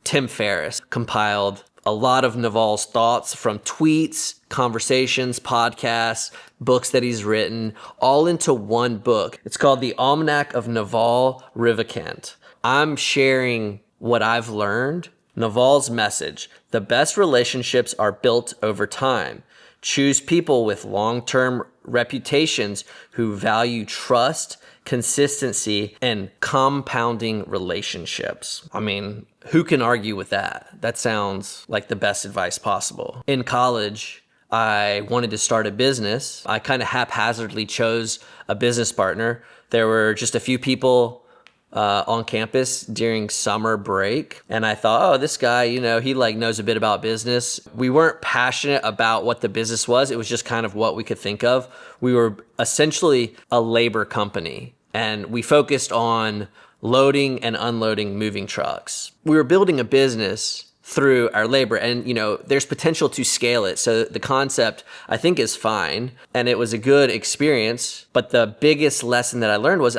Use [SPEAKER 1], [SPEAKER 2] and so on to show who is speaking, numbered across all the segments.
[SPEAKER 1] Tim Ferriss compiled a lot of Naval's thoughts from tweets, conversations, podcasts, books that he's written, all into one book. It's called The Almanack of Naval Ravikant. I'm sharing what I've learned. Naval's message: the best relationships are built over time. Choose people with long-term reputations who value trust, consistency, and compounding relationships. I mean, who can argue with that? That sounds like the best advice possible. In college, I wanted to start a business. I kind of haphazardly chose a business partner. There were just a few people on campus during summer break. And I thought, oh, this guy, he knows a bit about business. We weren't passionate about what the business was. It was just kind of what we could think of. We were essentially a labor company, and we focused on loading and unloading moving trucks. We were building a business through our labor, and there's potential to scale it. So the concept, I think, is fine, and it was a good experience. But the biggest lesson that I learned was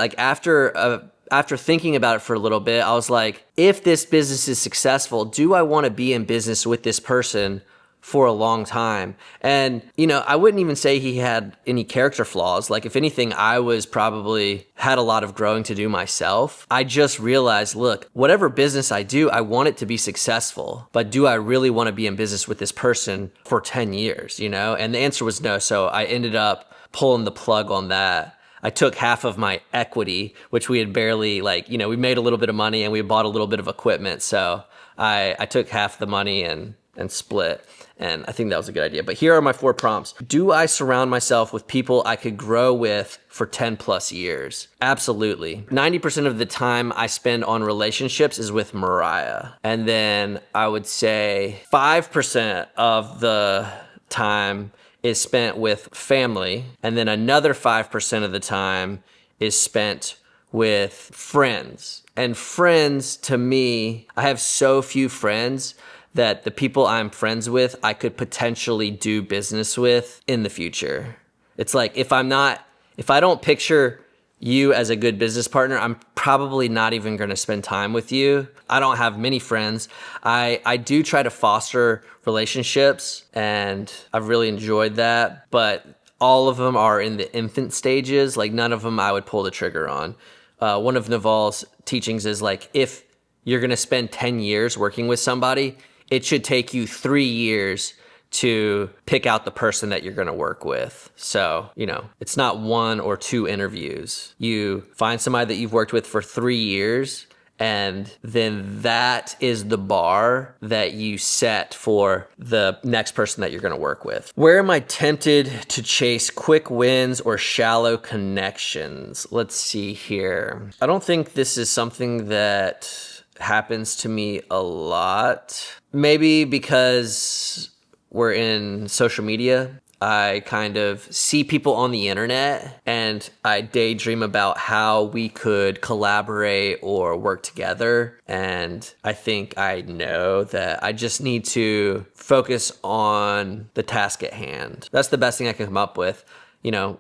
[SPEAKER 1] after thinking about it for a little bit, I was like, if this business is successful, do I want to be in business with this person for a long time? And, I wouldn't even say he had any character flaws. Like, if anything, I was probably had a lot of growing to do myself. I just realized, look, whatever business I do, I want it to be successful. But do I really want to be in business with this person for 10 years, And the answer was no. So I ended up pulling the plug on that. I took half of my equity, which we had barely we made a little bit of money and we bought a little bit of equipment. So I took half the money and split. And I think that was a good idea. But here are my 4 prompts. Do I surround myself with people I could grow with for 10 plus years? Absolutely. 90% of the time I spend on relationships is with Mariah. And then I would say 5% of the time is spent with family, and then another 5% of the time is spent with friends. And friends, to me, I have so few friends that the people I'm friends with, I could potentially do business with in the future. It's like, if I don't picture you as a good business partner, I'm probably not even going to spend time with you. I don't have many friends. I do try to foster relationships, and I've really enjoyed that, but all of them are in the infant stages. Like, none of them I would pull the trigger on. One of Naval's teachings is if you're going to spend 10 years working with somebody, it should take you 3 years to pick out the person that you're going to work with. So, it's not 1 or 2 interviews. You find somebody that you've worked with for 3 years, and then that is the bar that you set for the next person that you're going to work with. Where am I tempted to chase quick wins or shallow connections? Let's see here. I don't think this is something that happens to me a lot. Maybe because we're in social media. I kind of see people on the internet and I daydream about how we could collaborate or work together. And I think I know that I just need to focus on the task at hand. That's the best thing I can come up with.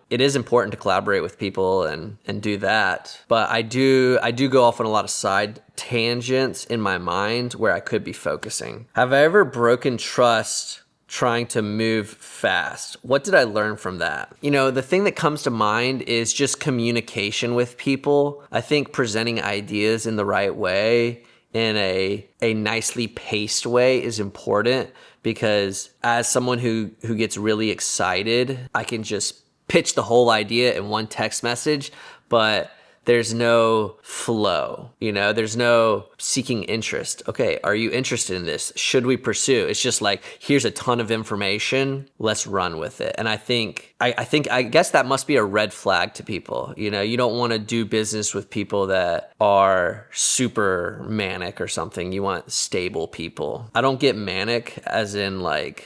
[SPEAKER 1] It is important to collaborate with people and do that. But I do go off on a lot of side tangents in my mind where I could be focusing. Have I ever broken trust trying to move fast? What did I learn from that? The thing that comes to mind is just communication with people. I think presenting ideas in the right way, in a nicely paced way, is important, because as someone who gets really excited, I can just pitch the whole idea in one text message, but there's no flow, there's no seeking interest. Okay, are you interested in this? Should we pursue? It's just here's a ton of information, let's run with it. And I guess that must be a red flag to people. You don't want to do business with people that are super manic or something. You want stable people. I don't get manic as in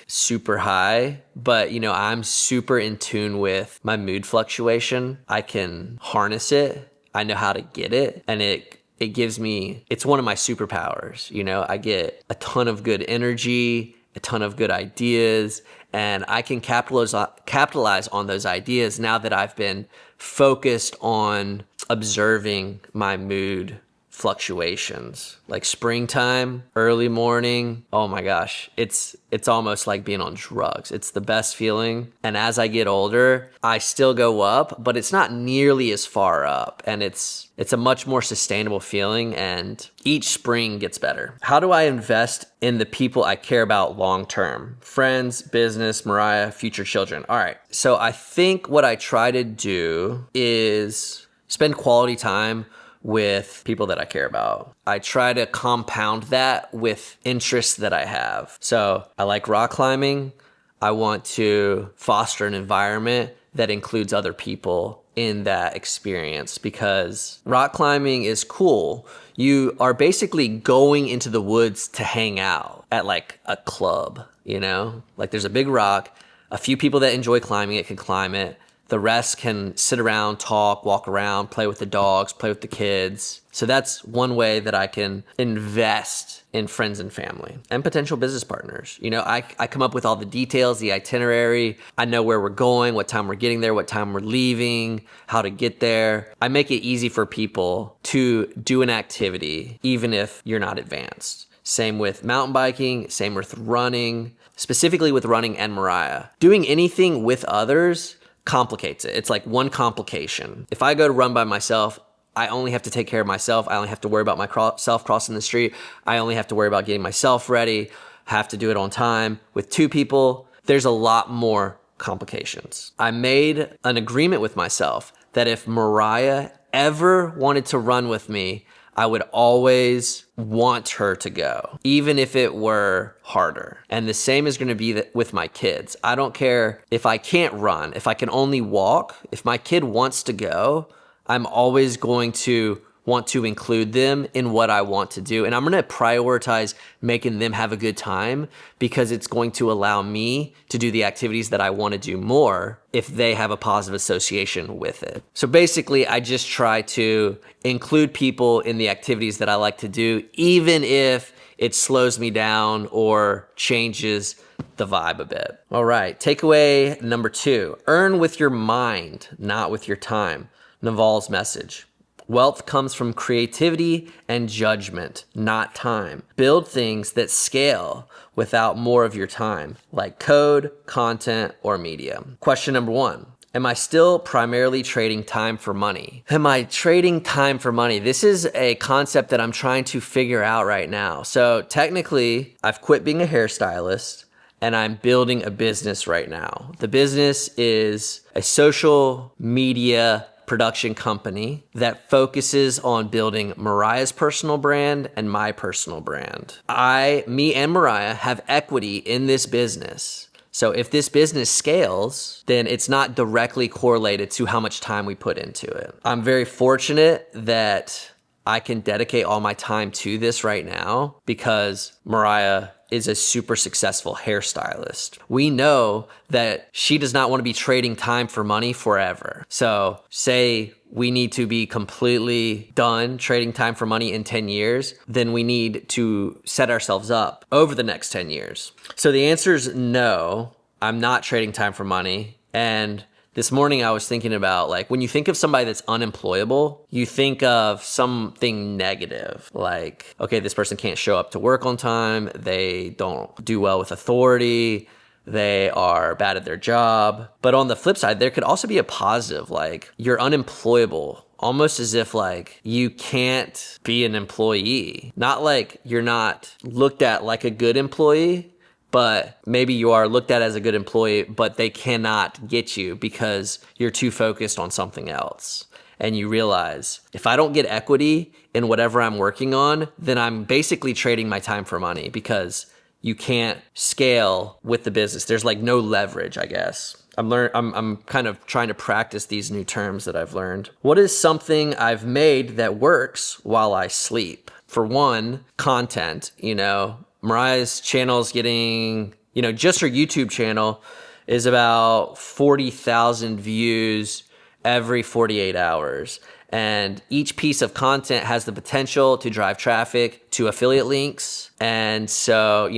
[SPEAKER 1] super high, but I'm super in tune with my mood fluctuation. I can harness it. I know how to get it, and it gives me, it's one of my superpowers. I get a ton of good energy, a ton of good ideas, and I can capitalize on those ideas now that I've been focused on observing my mood fluctuations. Like springtime, early morning, oh my gosh, it's almost like being on drugs. It's the best feeling. And as I get older, I still go up, but it's not nearly as far up. And it's a much more sustainable feeling, and each spring gets better. How do I invest in the people I care about long term? Friends, business, Mariah, future children. All right. So I think what I try to do is spend quality time with people that I care about. I try to compound that with interests that I have. So I like rock climbing. I want to foster an environment that includes other people in that experience, because rock climbing is cool. You are basically going into the woods to hang out at like a club, you know? Like there's a big rock, a few people that enjoy climbing it can climb it. The rest can sit around, talk, walk around, play with the dogs, play with the kids. So that's one way that I can invest in friends and family and potential business partners. You know, I come up with all the details, the itinerary. I know where we're going, what time we're getting there, what time we're leaving, how to get there. I make it easy for people to do an activity, even if you're not advanced. Same with mountain biking, same with running, specifically with running and Mariah. Doing anything with others complicates it. It's like one complication. If I go to run by myself, I only have to take care of myself. I only have to worry about myself crossing the street. I only have to worry about getting myself ready. Have to do it on time. With two people, there's a lot more complications. I made an agreement with myself that if Mariah ever wanted to run with me, I would always want her to go, even if it were harder. And the same is going to be with my kids. I don't care if I can't run, if I can only walk. If my kid wants to go, I'm always going to want to include them in what I want to do. And I'm going to prioritize making them have a good time, because it's going to allow me to do the activities that I want to do more if they have a positive association with it. So basically, I just try to include people in the activities that I like to do, even if it slows me down or changes the vibe a bit. All right, takeaway number 2, earn with your mind, not with your time. Naval's message. Wealth comes from creativity and judgment, not time. Build things that scale without more of your time, like code, content, or media. Question number 1. Am I still primarily trading time for money? Am I trading time for money? This is a concept that I'm trying to figure out right now. So technically, I've quit being a hairstylist and I'm building a business right now. The business is a social media production company that focuses on building Mariah's personal brand and my personal brand. Me and Mariah have equity in this business. So if this business scales, then it's not directly correlated to how much time we put into it. I'm very fortunate that I can dedicate all my time to this right now because Mariah is a super successful hairstylist. We know that she does not want to be trading time for money forever. So say we need to be completely done trading time for money in 10 years, then we need to set ourselves up over the next 10 years. So the answer is no, I'm not trading time for money. And this morning I was thinking about, like, when you think of somebody that's unemployable, you think of something negative. Like, okay, this person can't show up to work on time. They don't do well with authority. They are bad at their job. But on the flip side, there could also be a positive, like you're unemployable, almost as if like you can't be an employee. Not like you're not looked at like a good employee, but maybe you are looked at as a good employee, but they cannot get you because you're too focused on something else. And you realize, if I don't get equity in whatever I'm working on, then I'm basically trading my time for money, because you can't scale with the business. There's like no leverage, I guess. I'm kind of trying to practice these new terms that I've learned. What is something I've made that works while I sleep? For one, content. Mariah's channel is getting, just her YouTube channel is about 40,000 views every 48 hours. And each piece of content has the potential to drive traffic to affiliate links. And so,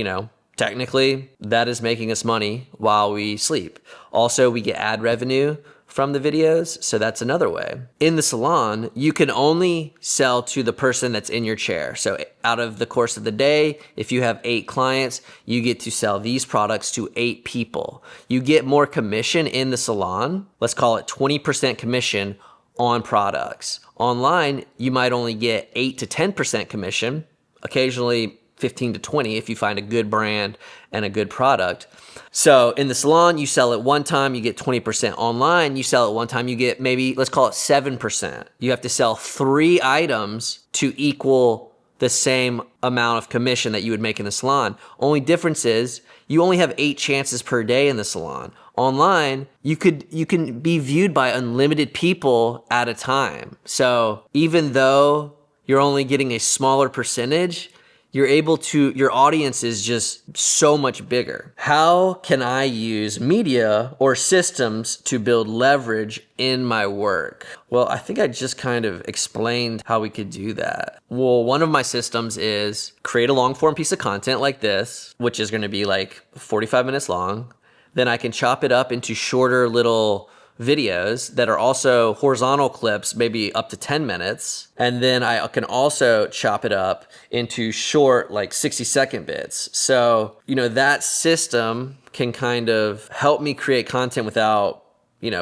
[SPEAKER 1] technically that is making us money while we sleep. Also, we get ad revenue from the videos. So that's another way. In the salon, you can only sell to the person that's in your chair. So out of the course of the day, if you have 8 clients, you get to sell these products to 8 people. You get more commission in the salon. Let's call it 20% commission on products. Online, you might only get 8 to 10% commission, occasionally 15 to 20 if you find a good brand and a good product. So in the salon, you sell it one time, you get 20%. Online, you sell it one time, you get maybe, let's call it 7%. You have to sell 3 items to equal the same amount of commission that you would make in the salon. Only difference is you only have 8 chances per day in the salon. Online, you can be viewed by unlimited people at a time. So even though you're only getting a smaller percentage, your audience is just so much bigger. How can I use media or systems to build leverage in my work? Well, I think I just kind of explained how we could do that. Well, one of my systems is create a long form piece of content like this, which is going to be like 45 minutes long. Then I can chop it up into shorter little videos that are also horizontal clips, maybe up to 10 minutes. And then I can also chop it up into short, like 60-second bits. So, that system can kind of help me create content without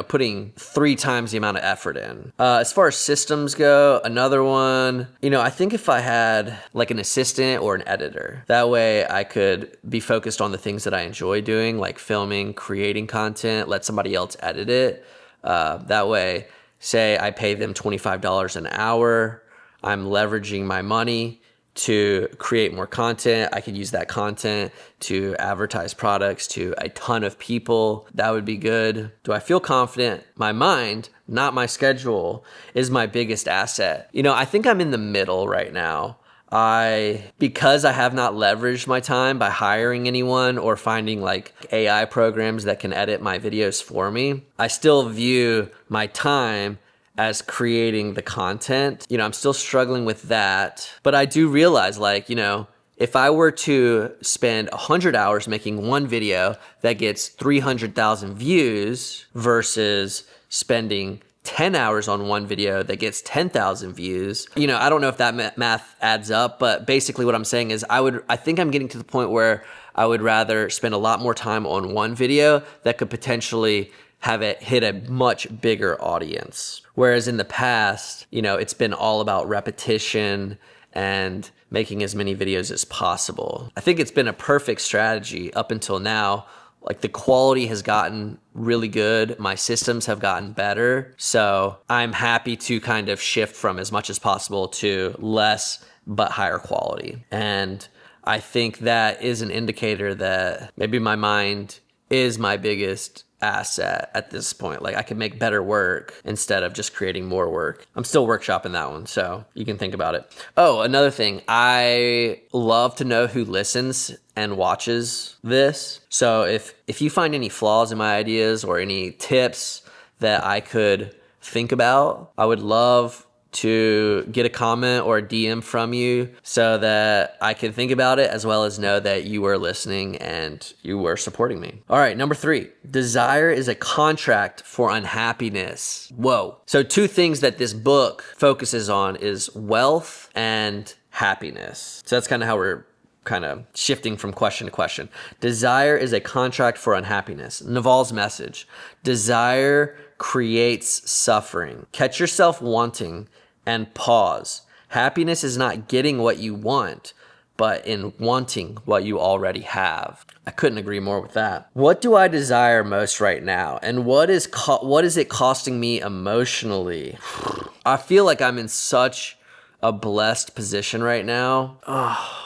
[SPEAKER 1] putting 3 times the amount of effort in. As far as systems go, another one, I think if I had like an assistant or an editor, that way I could be focused on the things that I enjoy doing, like filming, creating content, let somebody else edit it. That way, say I pay them $25 an hour, I'm leveraging my money to create more content. I could use that content to advertise products to a ton of people. That would be good. Do I feel confident? My mind, not my schedule, is my biggest asset. I think I'm in the middle right now. Because I have not leveraged my time by hiring anyone or finding like AI programs that can edit my videos for me, I still view my time as creating the content. I'm still struggling with that, but I do realize if I were to spend 100 hours making one video that gets 300,000 views versus spending 10 hours on one video that gets 10,000 views, I don't know if that math adds up, but basically what I'm saying is I think I'm getting to the point where I would rather spend a lot more time on one video that could potentially have it hit a much bigger audience. Whereas in the past, it's been all about repetition and making as many videos as possible. I think it's been a perfect strategy up until now. Like the quality has gotten really good. My systems have gotten better. So I'm happy to kind of shift from as much as possible to less but higher quality. And I think that is an indicator that maybe my mind is my biggest asset at this point. Like I can make better work instead of just creating more work. I'm still workshopping that one, so you can think about it. Oh, another thing. I love to know who listens and watches this. So if you find any flaws in my ideas or any tips that I could think about, I would love to get a comment or a DM from you so that I can think about it as well as know that you were listening and you were supporting me. All right, number 3, desire is a contract for unhappiness. Whoa. So 2 things that this book focuses on is wealth and happiness. So that's kind of how we're kind of shifting from question to question. Desire is a contract for unhappiness. Naval's message. Desire creates suffering. Catch yourself wanting and pause. Happiness is not getting what you want, but in wanting what you already have. I couldn't agree more with that. What do I desire most right now? And what is it costing me emotionally? I feel like I'm in such a blessed position right now.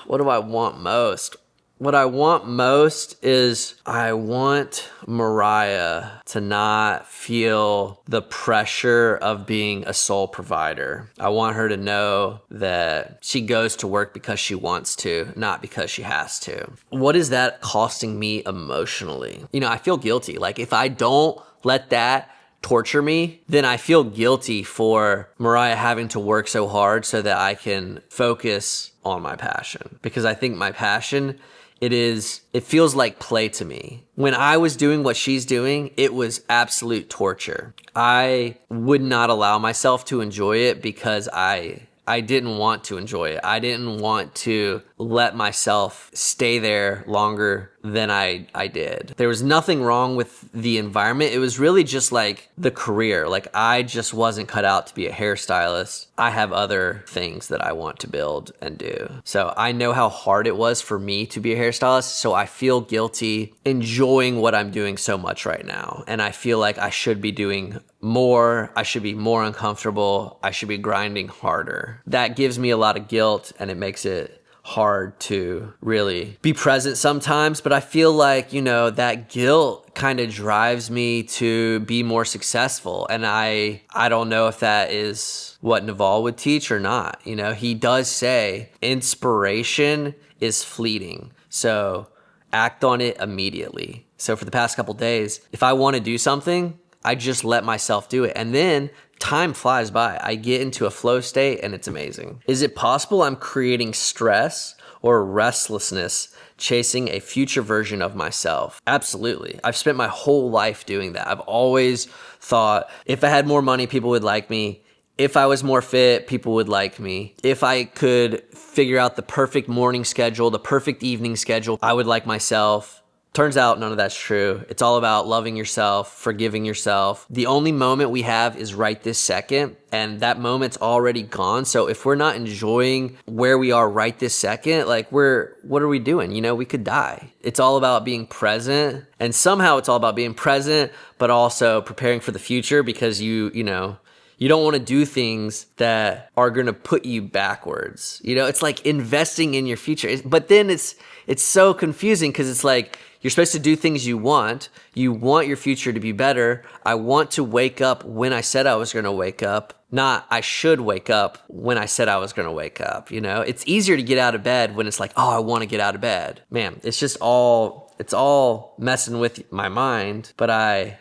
[SPEAKER 1] What do I want most? What I want most is I want Mariah to not feel the pressure of being a sole provider. I want her to know that she goes to work because she wants to, not because she has to. What is that costing me emotionally? I feel guilty. Like if I don't let that torture me, then I feel guilty for Mariah having to work so hard so that I can focus on my passion. Because I think my passion, it feels like play to me. When I was doing what she's doing, it was absolute torture. I would not allow myself to enjoy it because I didn't want to enjoy it. I didn't want to let myself stay there longer than I did. There was nothing wrong with the environment. It was really just like the career. Like I just wasn't cut out to be a hairstylist. I have other things that I want to build and do. So I know how hard it was for me to be a hairstylist. So I feel guilty enjoying what I'm doing so much right now. And I feel like I should be doing more. I should be more uncomfortable. I should be grinding harder. That gives me a lot of guilt, and it makes it hard to really be present sometimes. But I feel like, that guilt kind of drives me to be more successful. And I don't know if that is what Naval would teach or not. He does say inspiration is fleeting. So act on it immediately. So for the past couple days, if I want to do something, I just let myself do it. And then time flies by. I get into a flow state and it's amazing. Is it possible I'm creating stress or restlessness chasing a future version of myself? Absolutely. I've spent my whole life doing that. I've always thought if I had more money, people would like me. If I was more fit, people would like me. If I could figure out the perfect morning schedule, the perfect evening schedule, I would like myself. Turns out none of that's true. It's all about loving yourself, forgiving yourself. The only moment we have is right this second, and that moment's already gone. So if we're not enjoying where we are right this second, what are we doing? We could die. It's all about being present, and somehow it's all about being present, but also preparing for the future because you don't want to do things that are going to put you backwards. It's like investing in your future. But then it's so confusing because it's like you're supposed to do things you want. You want your future to be better. I want to wake up when I said I was going to wake up, not I should wake up when I said I was going to wake up. It's easier to get out of bed when it's like, oh, I want to get out of bed. Man, it's all messing with my mind. But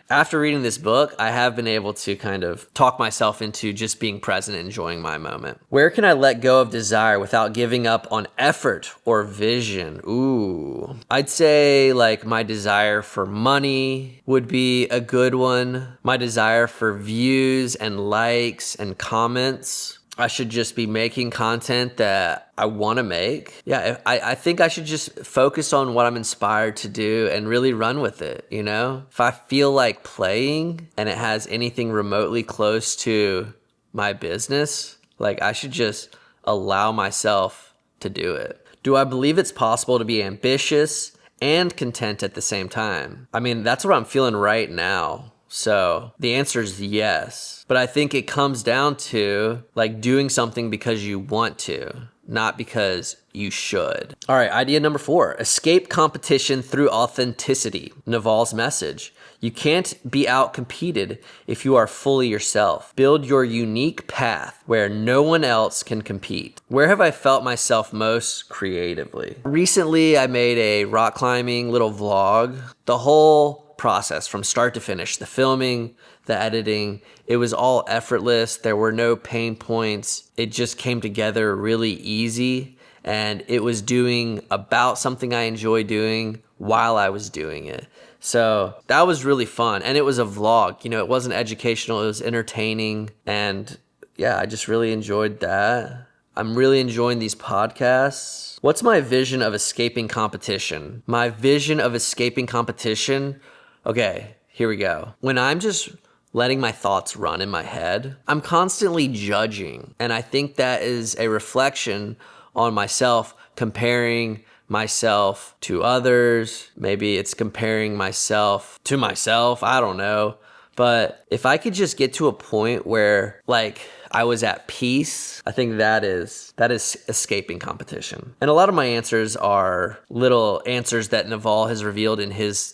[SPEAKER 1] after reading this book, I have been able to kind of talk myself into just being present and enjoying my moment. Where can I let go of desire without giving up on effort or vision? Ooh, I'd say my desire for money would be a good one. My desire for views and likes and comments. I should just be making content that I want to make. Yeah, I think I should just focus on what I'm inspired to do and really run with it, If I feel like playing and it has anything remotely close to my business, I should just allow myself to do it. Do I believe it's possible to be ambitious and content at the same time? I mean, that's what I'm feeling right now. So the answer is yes. But I think it comes down to doing something because you want to, not because you should. All right, idea number 4, escape competition through authenticity. Naval's message. You can't be out-competed if you are fully yourself. Build your unique path where no one else can compete. Where have I felt myself most creatively? Recently, I made a rock climbing little vlog. The whole process from start to finish, the filming, the editing, it was all effortless. There were no pain points. It just came together really easy, and it was doing about something I enjoy doing while I was doing it. So that was really fun, and it was a vlog. It wasn't educational, it was entertaining, and yeah, I just really enjoyed that. I'm really enjoying these podcasts. What's my vision of escaping competition? My vision of escaping competition. Okay, here we go. When I'm just letting my thoughts run in my head, I'm constantly judging. And I think that is a reflection on myself, comparing myself to others. Maybe it's comparing myself to myself. I don't know. But if I could just get to a point where I was at peace, I think that is escaping competition. And a lot of my answers are little answers that Naval has revealed in his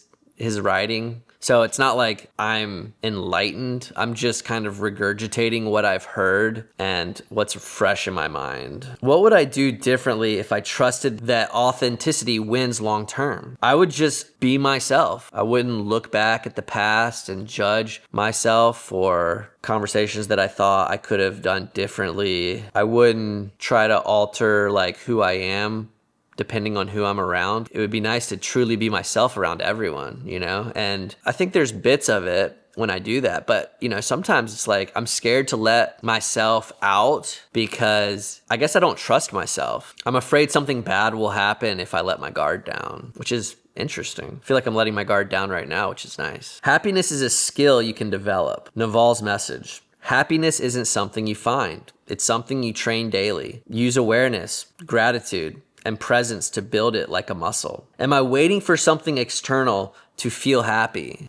[SPEAKER 1] writing. So it's not like I'm enlightened. I'm just kind of regurgitating what I've heard and what's fresh in my mind. What would I do differently if I trusted that authenticity wins long term? I would just be myself. I wouldn't look back at the past and judge myself for conversations that I thought I could have done differently. I wouldn't try to alter like who I am depending on who I'm around. It would be nice to truly be myself around everyone, you know? And I think there's bits of it when I do that, but you know, sometimes it's like I'm scared to let myself out because I guess I don't trust myself. I'm afraid something bad will happen if I let my guard down, which is interesting. I feel like I'm letting my guard down right now, which is nice. Happiness is a skill you can develop. Naval's message. Happiness isn't something you find. It's something you train daily. Use awareness, gratitude, and presence to build it like a muscle. Am I waiting for something external to feel happy?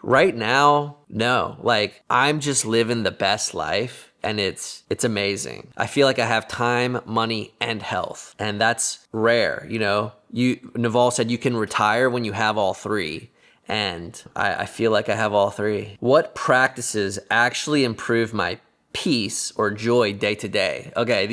[SPEAKER 1] Right now, no. Like, I'm just living the best life and it's amazing. I feel like I have time, money, and health. And that's rare, you know? Naval said you can retire when you have all three. And I feel like I have all three. What practices actually improve my peace or joy day to day? Okay,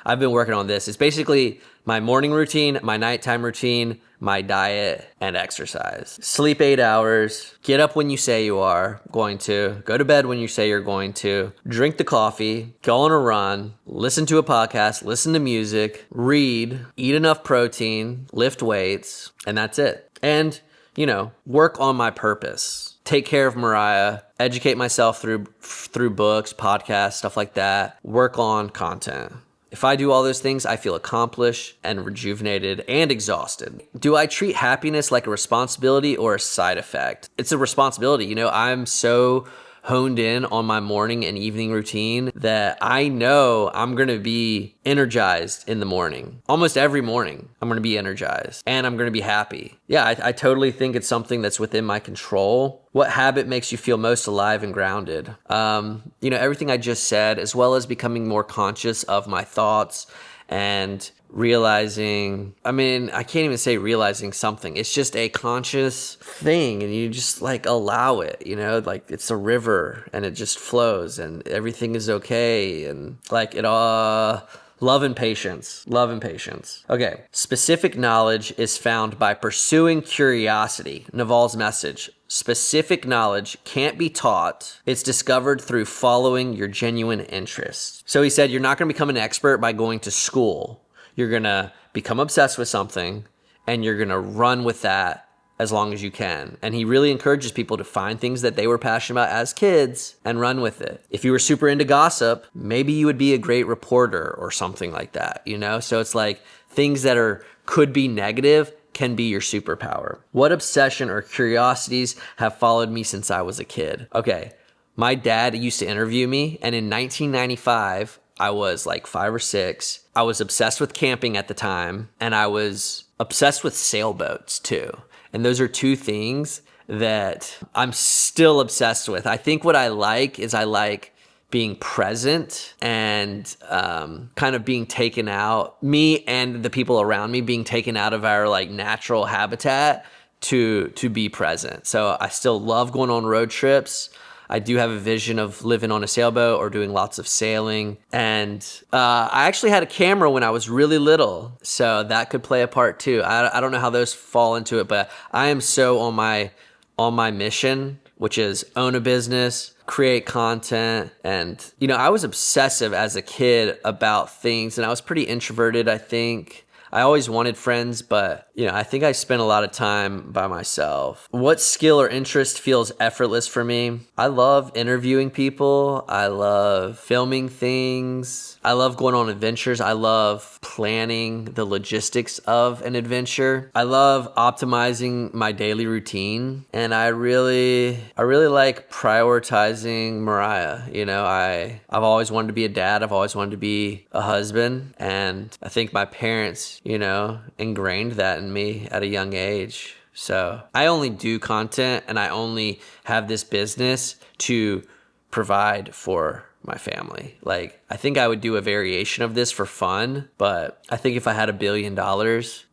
[SPEAKER 1] I've been working on this. It's basically my morning routine, my nighttime routine, my diet, and exercise. Sleep 8 hours, get up when you say you are going to, go to bed when you say you're going to, drink the coffee, go on a run, listen to a podcast, listen to music, read, eat enough protein, lift weights, and that's it. And, you know, work on my purpose. Take care of Mariah, educate myself through books, podcasts, stuff like that, work on content. If I do all those things, I feel accomplished and rejuvenated and exhausted. Do I treat happiness like a responsibility or a side effect? It's a responsibility. You know, I'm so honed in on my morning and evening routine that I know I'm going to be energized in the morning. Almost every morning, I'm going to be energized and I'm going to be happy. Yeah, I totally think it's something that's within my control. What habit makes you feel most alive and grounded? You know, everything I just said, as well as becoming more conscious of my thoughts and realizing, I can't even say realizing something. It's just a conscious thing and you just like allow it, you know, like it's a river and it just flows and everything is okay and like it all. Love and patience. Okay. Specific knowledge is found by pursuing curiosity. Naval's message. Specific knowledge can't be taught. It's discovered through following your genuine interests. So he said, you're not going to become an expert by going to school. You're going to become obsessed with something and you're going to run with that as long as you can. And he really encourages people to find things that they were passionate about as kids and run with it. If you were super into gossip, maybe you would be a great reporter or something like that, you know? So it's like things that could be negative can be your superpower. What obsession or curiosities have followed me since I was a kid? Okay, my dad used to interview me, and in 1995, I was like 5 or 6. I was obsessed with camping at the time, and I was obsessed with sailboats too. And those are two things that I'm still obsessed with. I think what I like is I like being present and kind of being taken out, me and the people around me being taken out of our like natural habitat to be present. So I still love going on road trips. I do have a vision of living on a sailboat or doing lots of sailing. And I actually had a camera when I was really little, so that could play a part too. I don't know how those fall into it, but I am so on my mission, which is own a business, create content. And, you know, I was obsessive as a kid about things and I was pretty introverted, I think. I always wanted friends, but, you know, I think I spent a lot of time by myself. What skill or interest feels effortless for me? I love interviewing people. I love filming things. I love going on adventures. I love planning the logistics of an adventure. I love optimizing my daily routine. And I really like prioritizing Mariah. You know, I've always wanted to be a dad. I've always wanted to be a husband. And I think my parents, you know, ingrained that in me at a young age. So I only do content and I only have this business to provide for my family. Like, I think I would do a variation of this for fun, but I think if I had $1 billion,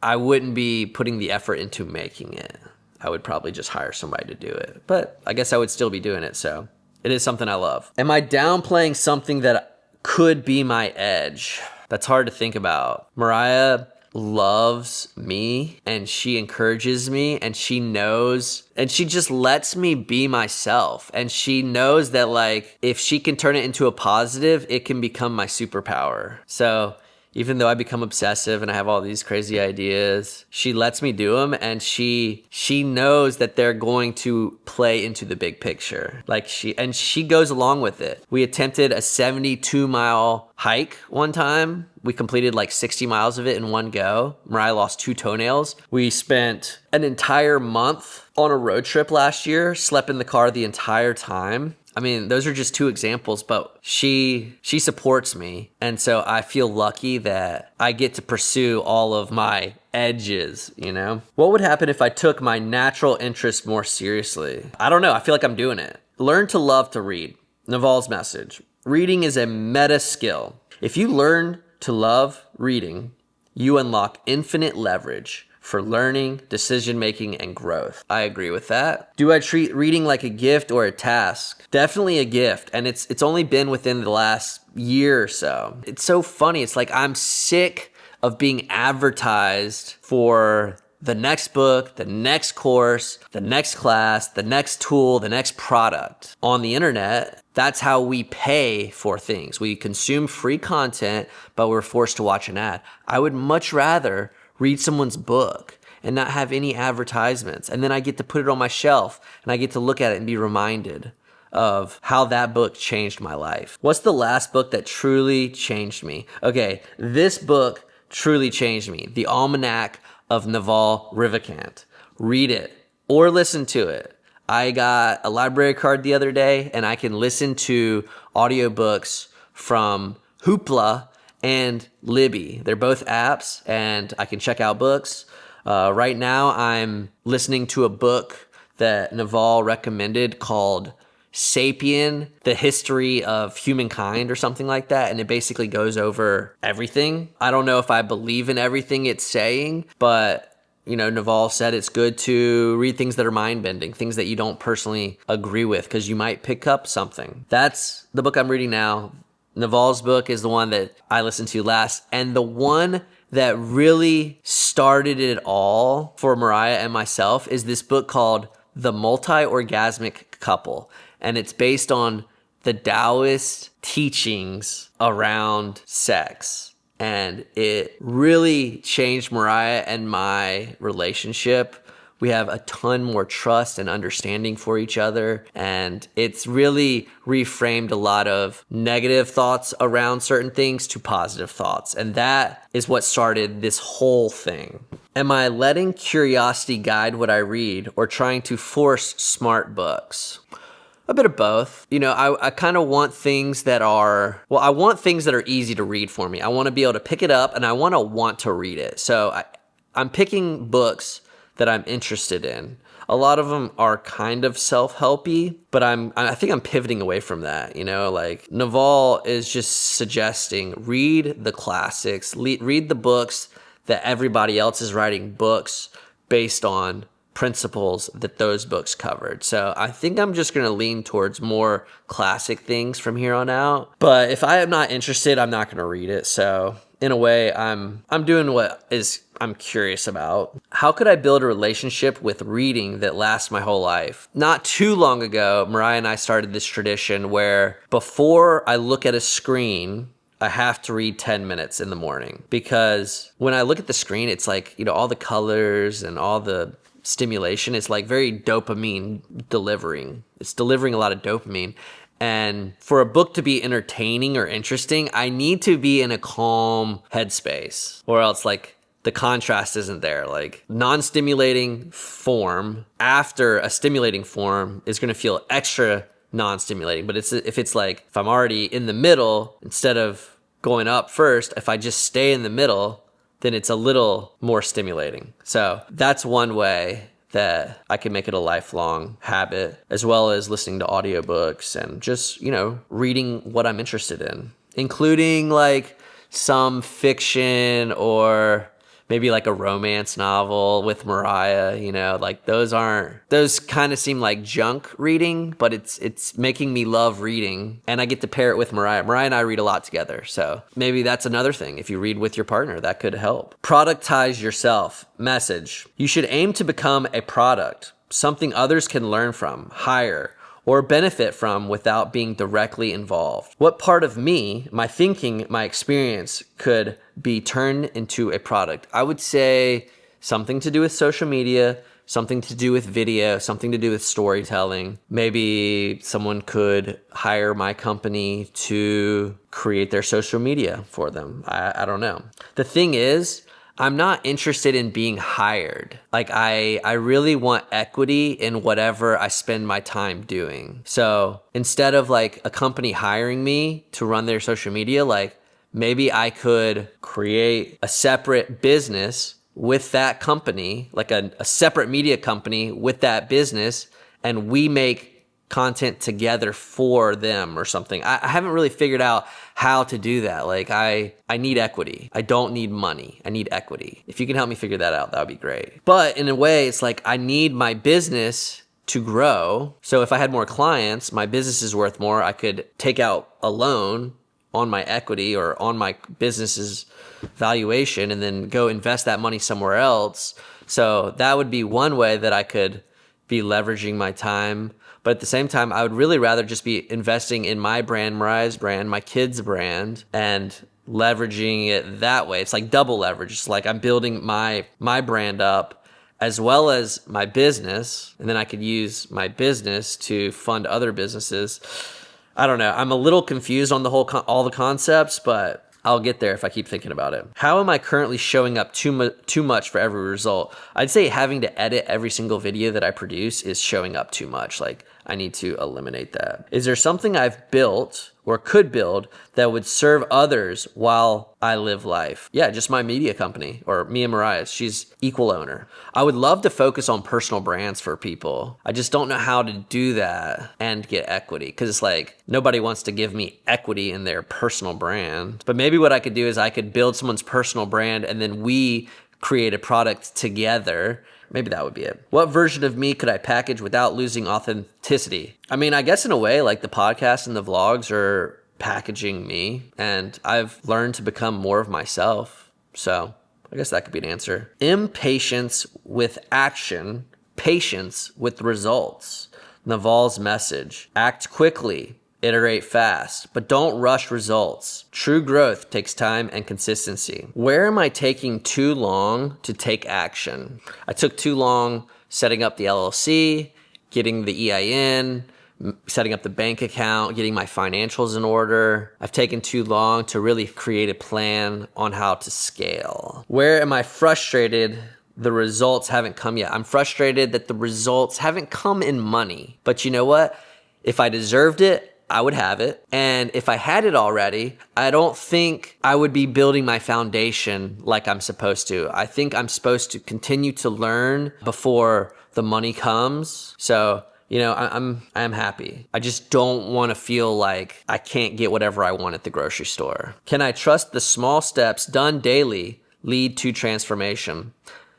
[SPEAKER 1] I wouldn't be putting the effort into making it. I would probably just hire somebody to do it. But I guess I would still be doing it, so it is something I love. Am I downplaying something that could be my edge? That's hard to think about. Mariah loves me and she encourages me and she knows and she just lets me be myself, and she knows that like if she can turn it into a positive, it can become my superpower. So even though I become obsessive and I have all these crazy ideas, she lets me do them, and she knows that they're going to play into the big picture. Like she goes along with it. We attempted a 72-mile hike one time. We completed like 60 miles of it in one go. Mariah lost 2 toenails. We spent an entire month on a road trip last year, slept in the car the entire time. I mean, those are just 2 examples, but she supports me. And so I feel lucky that I get to pursue all of my edges, you know? What would happen if I took my natural interest more seriously? I don't know. I feel like I'm doing it. Learn to love to read. Naval's message. Reading is a meta skill. If you learn to love reading, you unlock infinite leverage for learning, decision-making, and growth. I agree with that. Do I treat reading like a gift or a task? Definitely a gift, and it's only been within the last year or so. It's so funny. It's like I'm sick of being advertised for the next book, the next course, the next class, the next tool, the next product. On the internet, that's how we pay for things. We consume free content, but we're forced to watch an ad. I would much rather read someone's book and not have any advertisements. And then I get to put it on my shelf and I get to look at it and be reminded of how that book changed my life. What's the last book that truly changed me? Okay, this book truly changed me. The Almanack of Naval Ravikant. Read it or listen to it. I got a library card the other day and I can listen to audiobooks from Hoopla and Libby. They're both apps and I can check out books. Right now I'm listening to a book that Naval recommended called Sapien, The History of Humankind or something like that. And it basically goes over everything. I don't know if I believe in everything it's saying, but you know, Naval said it's good to read things that are mind-bending, things that you don't personally agree with because you might pick up something. That's the book I'm reading now. Naval's book is the one that I listened to last, and the one that really started it all for Mariah and myself is this book called The Multi-Orgasmic Couple, and it's based on the Taoist teachings around sex, and it really changed Mariah and my relationship. We have a ton more trust and understanding for each other. And it's really reframed a lot of negative thoughts around certain things to positive thoughts. And that is what started this whole thing. Am I letting curiosity guide what I read or trying to force smart books? A bit of both. You know, I kind of want things that are, I want things that are easy to read for me. I want to be able to pick it up and I want to read it. So I'm picking books that I'm interested in. A lot of them are kind of self-helpy, but I think I'm pivoting away from that. You know, like Naval is just suggesting read the classics, read the books that everybody else is writing books based on principles that those books covered. So I think I'm just going to lean towards more classic things from here on out. But if I am not interested, I'm not going to read it. So in a way, I'm doing what is I'm curious about. How could I build a relationship with reading that lasts my whole life? Not too long ago, Mariah and I started this tradition where before I look at a screen, I have to read 10 minutes in the morning, because when I look at the screen, it's like, you know, all the colors and all the stimulation is like very dopamine delivering. It's delivering a lot of dopamine. And for a book to be entertaining or interesting, I need to be in a calm headspace, or else like the contrast isn't there. Like non-stimulating form after a stimulating form is going to feel extra non-stimulating. But if I'm already in the middle, instead of going up first, if I just stay in the middle, then it's a little more stimulating. So that's one way that I can make it a lifelong habit, as well as listening to audiobooks and just, you know, reading what I'm interested in, including like some fiction or maybe like a romance novel with Mariah, like those kind of seem like junk reading, but it's making me love reading, and I get to pair it with Mariah. Mariah and I read a lot together, so maybe that's another thing. If you read with your partner, that could help. Productize yourself. Message. You should aim to become a product, something others can learn from, hire, or benefit from without being directly involved. What part of me, my thinking, my experience could be turned into a product? I would say something to do with social media, something to do with video, something to do with storytelling. Maybe someone could hire my company to create their social media for them. I don't know. The thing is, I'm not interested in being hired. Like I really want equity in whatever I spend my time doing. So instead of like a company hiring me to run their social media, like maybe I could create a separate business with that company, like a separate media company with that business, and we make content together for them or something. I haven't really figured out how to do that. Like I need equity. I don't need money. I need equity. If you can help me figure that out, that would be great. But in a way, it's like I need my business to grow. So if I had more clients, my business is worth more. I could take out a loan on my equity or on my business's valuation and then go invest that money somewhere else. So that would be one way that I could be leveraging my time. But at the same time, I would really rather just be investing in my brand, Mariah's brand, my kids' brand, and leveraging it that way. It's like double leverage. It's like I'm building my brand up as well as my business, and then I could use my business to fund other businesses. I don't know. I'm a little confused on the whole all the concepts, but I'll get there if I keep thinking about it. How am I currently showing up too much for every result? I'd say having to edit every single video that I produce is showing up too much. Like I need to eliminate that. Is there something I've built or could build that would serve others while I live life? Yeah, just my media company, or me and Mariah. She's equal owner. I would love to focus on personal brands for people. I just don't know how to do that and get equity, because it's like nobody wants to give me equity in their personal brand. But maybe what I could do is I could build someone's personal brand and then we create a product together. Maybe that would be it. What version of me could I package without losing authenticity? I mean, I guess in a way, like the podcast and the vlogs are packaging me, and I've learned to become more of myself. So I guess that could be an answer. Impatience with action, patience with results. Naval's message. Act quickly. Iterate fast, but don't rush results. True growth takes time and consistency. Where am I taking too long to take action? I took too long setting up the LLC, getting the EIN, setting up the bank account, getting my financials in order. I've taken too long to really create a plan on how to scale. Where am I frustrated the results haven't come yet? I'm frustrated that the results haven't come in money. But you know what? If I deserved it, I would have it. And if I had it already, I don't think I would be building my foundation like I'm supposed to. I think I'm supposed to continue to learn before the money comes. So, I'm happy. I just don't want to feel like I can't get whatever I want at the grocery store. Can I trust the small steps done daily lead to transformation?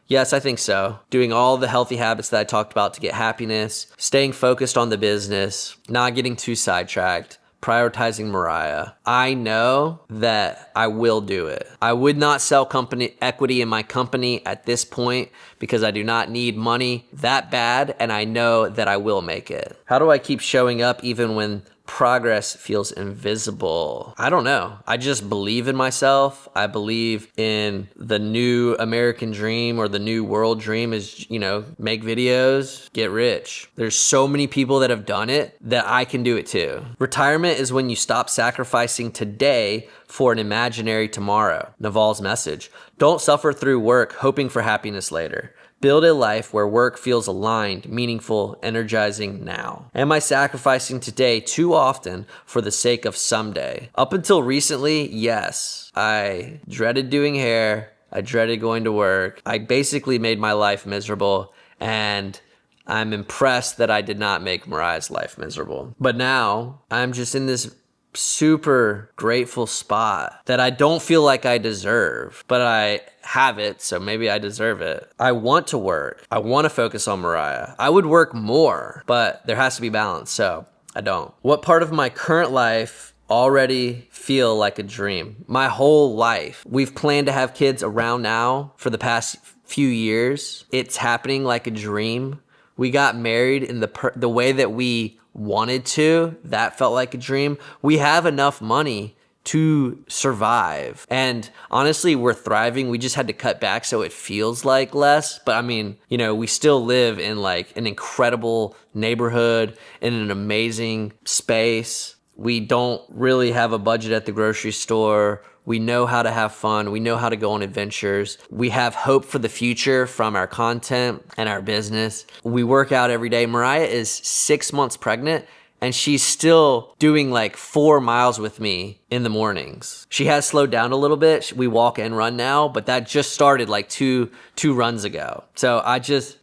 [SPEAKER 1] Yes, I think so. Doing all the healthy habits that I talked about to get happiness, staying focused on the business, not getting too sidetracked, prioritizing Mariah. I know that I will do it. I would not sell company equity in my company at this point because I do not need money that bad, and I know that I will make it. How do I keep showing up even when progress feels invisible? I don't know. I just believe in myself. I believe in the new American dream, or the new world dream is, make videos, get rich. There's so many people that have done it that I can do it too. Retirement is when you stop sacrificing today for an imaginary tomorrow. Naval's message. Don't suffer through work hoping for happiness later. Build a life where work feels aligned, meaningful, energizing now. Am I sacrificing today too often for the sake of someday? Up until recently, yes. I dreaded doing hair. I dreaded going to work. I basically made my life miserable, and I'm impressed that I did not make Mariah's life miserable. But now I'm just in this super grateful spot that I don't feel like I deserve, but I have it, so maybe I deserve it. I want to work. I want to focus on Mariah. I would work more, but there has to be balance, so I don't. What part of my current life already feel like a dream? My whole life. We've planned to have kids around now for the past few years. It's happening like a dream. We got married in the way that we wanted to. That felt like a dream. We have enough money to survive. And honestly, we're thriving. We just had to cut back so it feels like less. But I mean, you know, we still live in like an incredible neighborhood, in an amazing space. We don't really have a budget at the grocery store. We know how to have fun. We know how to go on adventures. We have hope for the future from our content and our business. We work out every day. Mariah is 6 months pregnant, and she's still doing like 4 miles with me in the mornings. She has slowed down a little bit. We walk and run now, but that just started like two runs ago. So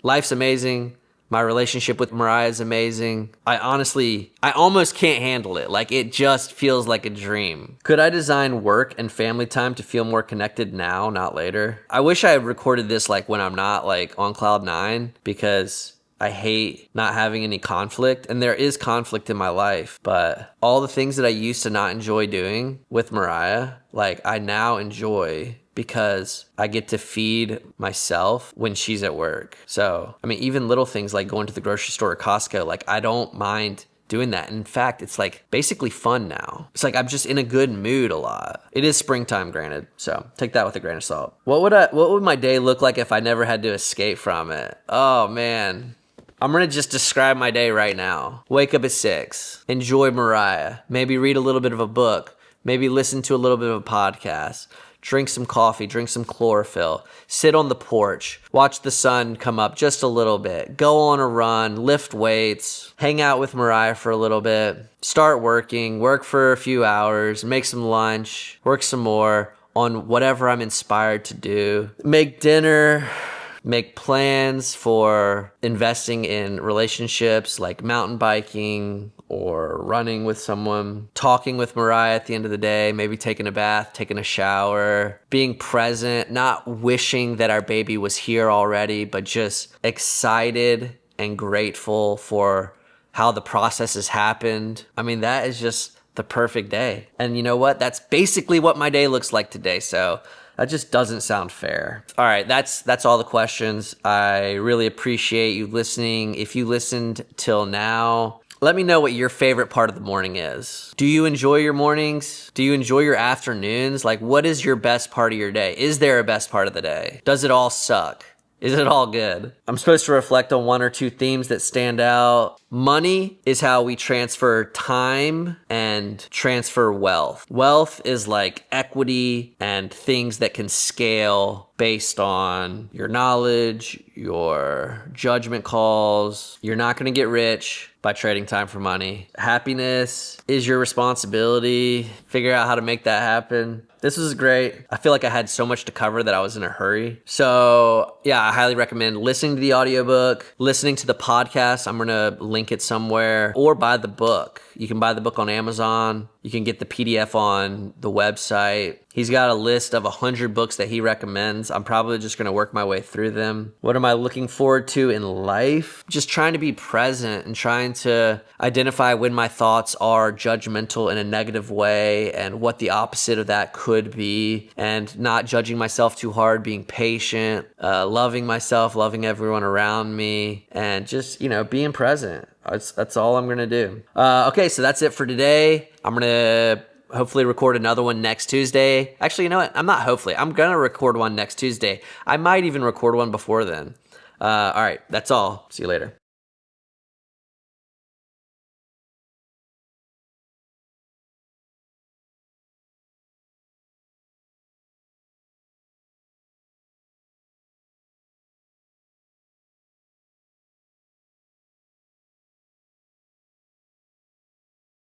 [SPEAKER 1] life's amazing. My relationship with Mariah is amazing. I almost can't handle it. Like, it just feels like a dream. Could I design work and family time to feel more connected now, not later? I wish I had recorded this like when I'm not like on cloud nine, because I hate not having any conflict, and there is conflict in my life, but all the things that I used to not enjoy doing with Mariah, like I now enjoy, because I get to feed myself when she's at work. So, I mean, even little things like going to the grocery store or Costco, like I don't mind doing that. In fact, it's like basically fun now. It's like I'm just in a good mood a lot. It is springtime, granted, so take that with a grain of salt. What would my day look like if I never had to escape from it? Oh man. I'm gonna just describe my day right now. Wake up at 6, enjoy Mariah, maybe read a little bit of a book, maybe listen to a little bit of a podcast, drink some coffee, drink some chlorophyll, sit on the porch, watch the sun come up just a little bit, go on a run, lift weights, hang out with Mariah for a little bit, start working, work for a few hours, make some lunch, work some more on whatever I'm inspired to do, make dinner, make plans for investing in relationships like mountain biking or running with someone, talking with Mariah at the end of the day, maybe taking a bath, taking a shower, being present, not wishing that our baby was here already, but just excited and grateful for how the process has happened. I mean, that is just the perfect day. And you know what? That's basically what my day looks like today. So that just doesn't sound fair. All right, that's all the questions. I really appreciate you listening. If you listened till now, let me know what your favorite part of the morning is. Do you enjoy your mornings? Do you enjoy your afternoons? Like, what is your best part of your day? Is there a best part of the day? Does it all suck? Is it all good? I'm supposed to reflect on 1 or 2 themes that stand out. Money is how we transfer time and transfer wealth. Wealth is like equity and things that can scale based on your knowledge, your judgment calls. You're not going to get rich by trading time for money. Happiness is your responsibility. Figure out how to make that happen. This was great. I feel like I had so much to cover that I was in a hurry. So yeah, I highly recommend listening to the audiobook, listening to the podcast. I'm going to link it somewhere, or buy the book. You can buy the book on Amazon. You can get the PDF on the website. He's got a list of 100 books that he recommends. I'm probably just going to work my way through them. What am I looking forward to in life? Just trying to be present and trying to identify when my thoughts are judgmental in a negative way and what the opposite of that could be, and not judging myself too hard, being patient, loving myself, loving everyone around me, and just, being present. That's all I'm going to do. Okay, so that's it for today. I'm going to hopefully record another one next Tuesday. Actually, you know what? I'm going to record one next Tuesday. I might even record one before then. All right, that's all. See you later.